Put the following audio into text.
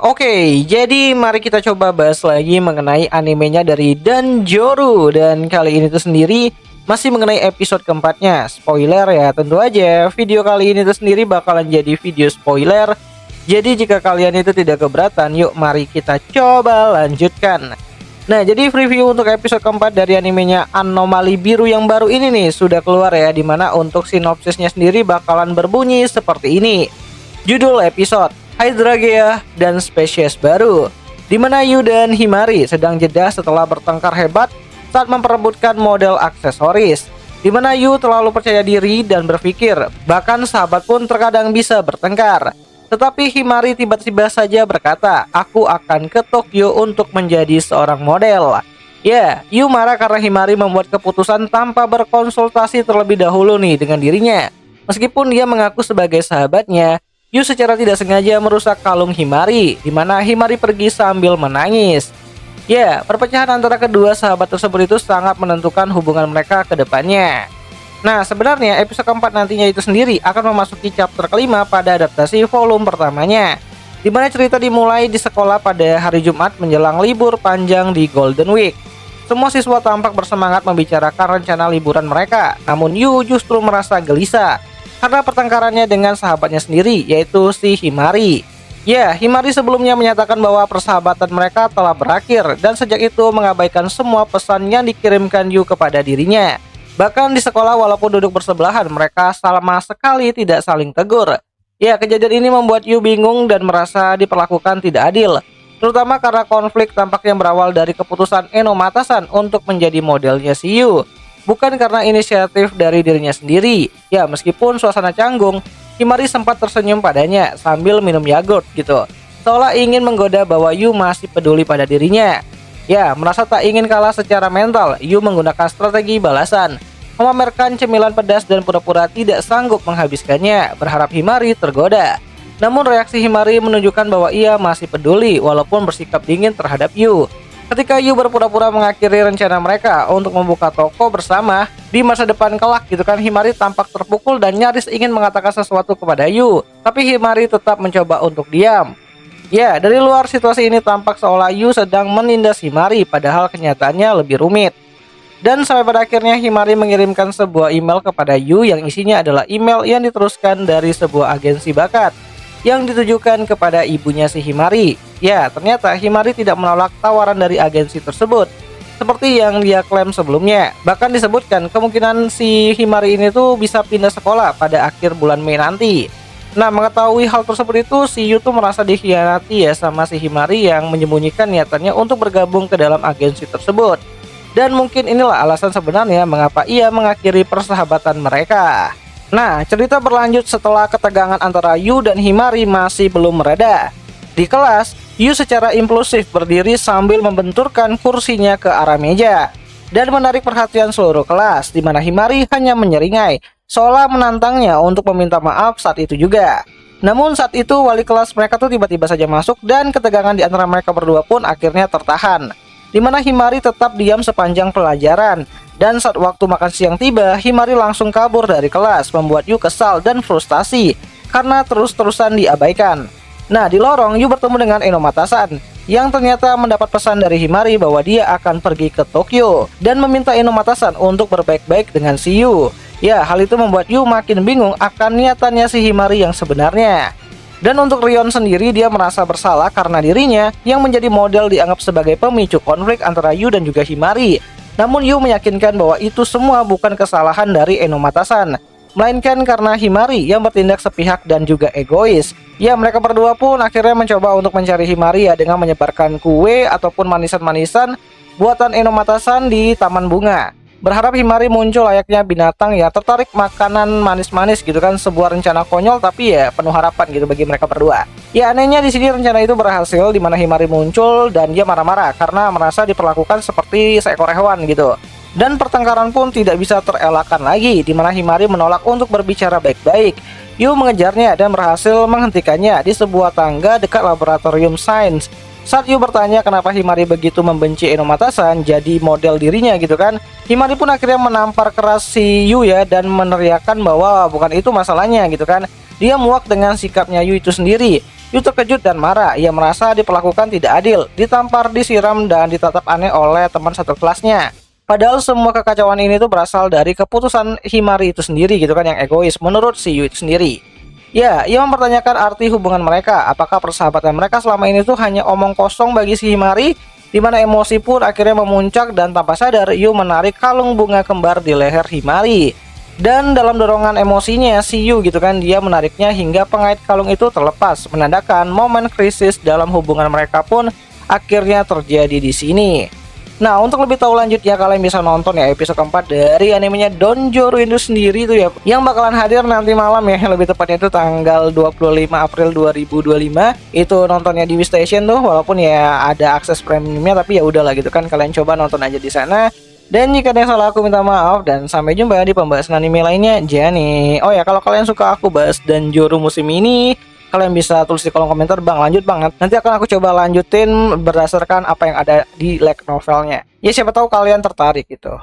Oke, jadi mari kita coba bahas lagi mengenai animenya dari Danjoru. Dan kali ini tuh sendiri masih mengenai episode keempatnya. Spoiler ya, tentu aja video kali ini tuh sendiri bakalan jadi video spoiler. Jadi jika kalian itu tidak keberatan, yuk mari kita coba lanjutkan. Nah, jadi preview untuk episode keempat dari animenya Anomali Biru yang baru ini nih sudah keluar ya, dimana untuk sinopsisnya sendiri bakalan berbunyi seperti ini. Judul episode Hydragea dan spesies baru, di mana Yu dan Himari sedang jeda setelah bertengkar hebat saat memperebutkan model aksesoris, di mana Yu terlalu percaya diri dan berpikir bahkan sahabat pun terkadang bisa bertengkar. Tetapi Himari tiba-tiba saja berkata, "Aku akan ke Tokyo untuk menjadi seorang model." Ya, Yu marah karena Himari membuat keputusan tanpa berkonsultasi terlebih dahulu nih dengan dirinya. Meskipun dia mengaku sebagai sahabatnya, Yu secara tidak sengaja merusak kalung Himari, di mana Himari pergi sambil menangis. Ya, perpecahan antara kedua sahabat tersebut itu sangat menentukan hubungan mereka ke depannya. Nah, sebenarnya episode keempat nantinya itu sendiri akan memasuki chapter kelima pada adaptasi volume pertamanya, di mana cerita dimulai di sekolah pada hari Jumat menjelang libur panjang di Golden Week. Semua siswa tampak bersemangat membicarakan rencana liburan mereka, namun Yu justru merasa gelisah karena pertengkarannya dengan sahabatnya sendiri, yaitu si Himari. Ya, Himari sebelumnya menyatakan bahwa persahabatan mereka telah berakhir dan sejak itu mengabaikan semua pesan yang dikirimkan Yu kepada dirinya. Bahkan di sekolah walaupun duduk bersebelahan, mereka sama sekali tidak saling tegur. Ya, kejadian ini membuat Yu bingung dan merasa diperlakukan tidak adil, terutama karena konflik tampaknya berawal dari keputusan Enomatasan untuk menjadi modelnya si Yu, bukan karena inisiatif dari dirinya sendiri. Ya, meskipun suasana canggung, Himari sempat tersenyum padanya sambil minum yogurt gitu, seolah ingin menggoda bahwa Yu masih peduli pada dirinya. Ya, merasa tak ingin kalah secara mental, Yu menggunakan strategi balasan, memamerkan cemilan pedas dan pura-pura tidak sanggup menghabiskannya, berharap Himari tergoda. Namun reaksi Himari menunjukkan bahwa ia masih peduli walaupun bersikap dingin terhadap Yu. Ketika Yu berpura-pura mengakhiri rencana mereka untuk membuka toko bersama di masa depan kelak gitu kan, Himari tampak terpukul dan nyaris ingin mengatakan sesuatu kepada Yu, tapi Himari tetap mencoba untuk diam. Ya, dari luar situasi ini tampak seolah Yu sedang menindas Himari, padahal kenyataannya lebih rumit. Dan sampai pada akhirnya Himari mengirimkan sebuah email kepada Yu yang isinya adalah email yang diteruskan dari sebuah agensi bakat yang ditujukan kepada ibunya si Himari. Ya, ternyata Himari tidak menolak tawaran dari agensi tersebut, seperti yang dia klaim sebelumnya. Bahkan disebutkan kemungkinan si Himari ini tuh bisa pindah sekolah pada akhir bulan Mei nanti. Nah, mengetahui hal tersebut itu, si Yu tuh merasa dikhianati ya sama si Himari yang menyembunyikan niatannya untuk bergabung ke dalam agensi tersebut. Dan mungkin inilah alasan sebenarnya mengapa ia mengakhiri persahabatan mereka. Nah, cerita berlanjut setelah ketegangan antara Yu dan Himari masih belum mereda. Di kelas, Yu secara impulsif berdiri sambil membenturkan kursinya ke arah meja dan menarik perhatian seluruh kelas, di mana Himari hanya menyeringai, seolah menantangnya untuk meminta maaf saat itu juga. Namun saat itu wali kelas mereka tuh tiba-tiba saja masuk dan ketegangan di antara mereka berdua pun akhirnya tertahan, di mana Himari tetap diam sepanjang pelajaran. Dan saat waktu makan siang tiba, Himari langsung kabur dari kelas, membuat Yu kesal dan frustasi karena terus-terusan diabaikan. Nah, di lorong Yu bertemu dengan Enomatasan yang ternyata mendapat pesan dari Himari bahwa dia akan pergi ke Tokyo dan meminta Enomatasan untuk berbaik-baik dengan si Yu. Ya, hal itu membuat Yu makin bingung akan niatannya si Himari yang sebenarnya. Dan untuk Rion sendiri, dia merasa bersalah karena dirinya yang menjadi model dianggap sebagai pemicu konflik antara Yu dan juga Himari. Namun Yu meyakinkan bahwa itu semua bukan kesalahan dari Enomatasan, melainkan karena Himari yang bertindak sepihak dan juga egois. Ya, mereka berdua pun akhirnya mencoba untuk mencari Himari ya dengan menyebarkan kue ataupun manisan-manisan buatan Enomatasan di taman bunga, berharap Himari muncul layaknya binatang ya tertarik makanan manis-manis gitu kan. Sebuah rencana konyol tapi ya penuh harapan gitu bagi mereka berdua. Ya, anehnya di sini rencana itu berhasil, di mana Himari muncul dan dia marah-marah karena merasa diperlakukan seperti seekor hewan gitu. Dan pertengkaran pun tidak bisa terelakkan lagi, di mana Himari menolak untuk berbicara baik-baik. Yu mengejarnya dan berhasil menghentikannya di sebuah tangga dekat laboratorium sains. Saat Yu bertanya kenapa Himari begitu membenci Enomatasan jadi model dirinya gitu kan, Himari pun akhirnya menampar keras si Yu ya dan meneriakkan bahwa bukan itu masalahnya gitu kan. Dia muak dengan sikapnya Yu itu sendiri Yu terkejut dan marah. Ia merasa diperlakukan tidak adil, ditampar, disiram, dan ditatap aneh oleh teman satu kelasnya. Padahal semua kekacauan ini tuh berasal dari keputusan Himari itu sendiri gitu kan, yang egois menurut si Yu itu sendiri. Ya, ia mempertanyakan arti hubungan mereka. Apakah persahabatan mereka selama ini tuh hanya omong kosong bagi si Himari? Di mana emosi pun akhirnya memuncak dan tanpa sadar Yu menarik kalung bunga kembar di leher Himari. Dan dalam dorongan emosinya si Yu gitu kan, dia menariknya hingga pengait kalung itu terlepas, menandakan momen krisis dalam hubungan mereka pun akhirnya terjadi di sini. Nah, untuk lebih tahu lanjutnya kalian bisa nonton ya episode keempat dari animenya Donjoro itu sendiri tuh ya, yang bakalan hadir nanti malam ya, lebih tepatnya itu tanggal 25 April 2025. Itu nontonnya di WeStation tuh, walaupun ya ada akses premiumnya, tapi ya udahlah gitu kan, kalian coba nonton aja di sana. Dan jika ada yang salah aku minta maaf, dan sampai jumpa di pembahasan anime lainnya. Jani. Oh ya, kalau kalian suka aku bahas Donjoro musim ini, kalian bisa tulis di kolom komentar, bang lanjut bang, nanti akan aku coba lanjutin berdasarkan apa yang ada di light novelnya. Ya siapa tahu kalian tertarik gitu.